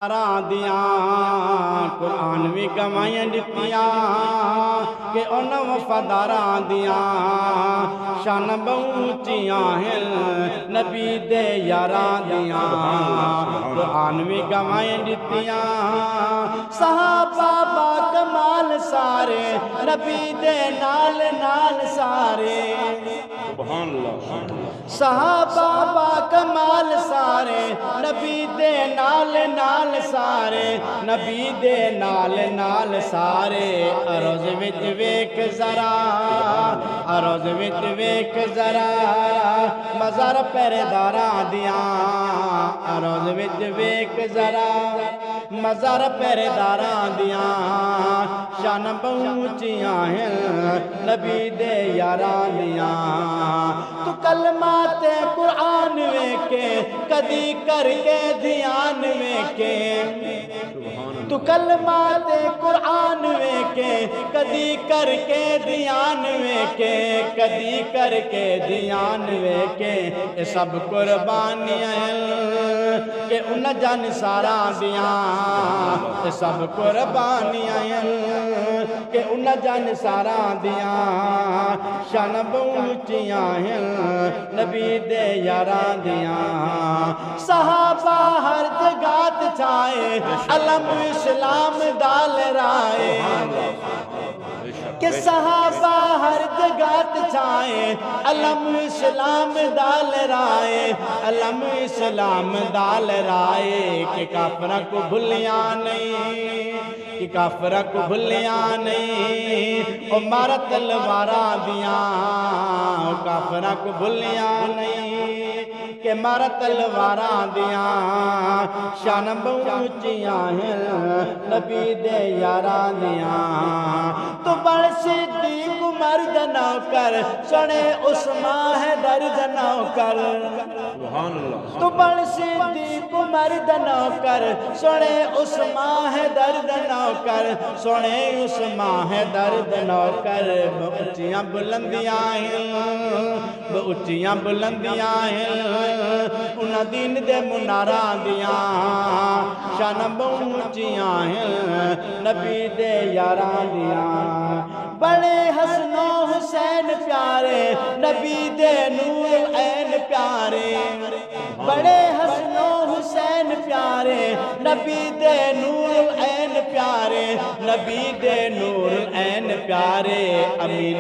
دیاں قرآن بھی گوائیں دتیاں کہ ان وفاداراں دیاں شان بہوچیاں ہیں نبی دے یاراں دیاں قرآن بھی گوائیں دتیاں صحابہ با کمال سارے نبی دے نال نال سارے سبحان اللہ صحابہ با کمال سارے نبی دے نال نال سارے نبی دے نال نال سارے عروض وچ ویکھ ذرا عروض وچ ویکھ ذرا مزار پہرےداراں دیاں عروض وچ ویکھ ذرا مزار پہرےداراں دیاں شان بہوچیاں ہیں نبی دے یاراں دیاں تو کلمات قرآن ویکھے کدی کر کے دھیان ویکھے تو کلمات قرآن ویکھے کدی کر کے دھیان ویکھے کدی کر کے دھیان ویکھے اے سب قربانیاں ہیں کہ ان جان سارا دیاں اے سب قربانیاں ہیں کہ ان جان سارا دیاں شان بہوچیاں ہیں نبی دے یاراں دیاں صحابہ ہر جگہ چھائے علم اسلام ڈال رائے کہ صحابہ ہر جگہ چھائے علم اسلام ڈال رائے علم اسلام ڈال رائے کہ کافرہ کو بھلیاں نہیں کہ کافرہ کو بھلیاں نہیں او مارا تلواراں دیاں کافرہ کو بھلیاں نہیں کہ مارا تلواراں دیاں شان بہوچیاں ہیں نبی دے یاراں دیاں تو بڑ صدیق مرد نوکر سنے عثمان ہے درد نوکر سبحان اللہ تو بڑ صدیق مرد نوکر سنے عثمان ہے درد نوکر سنے عثمان ہے درد نوکر بہوچیاں بلندیاں ہیں بہوچیاں بلندیاں ہیں انہاں دین دے مناراں دیاں شان بہوچیاں ہیں نبی دے یاراں دیاں بڑے حسن و حسین پیارے نبی دے نور العین پیارے بڑے حسن و حسین پیارے نبی دے نور العین پیارے نبی دے نور العین پیارے امین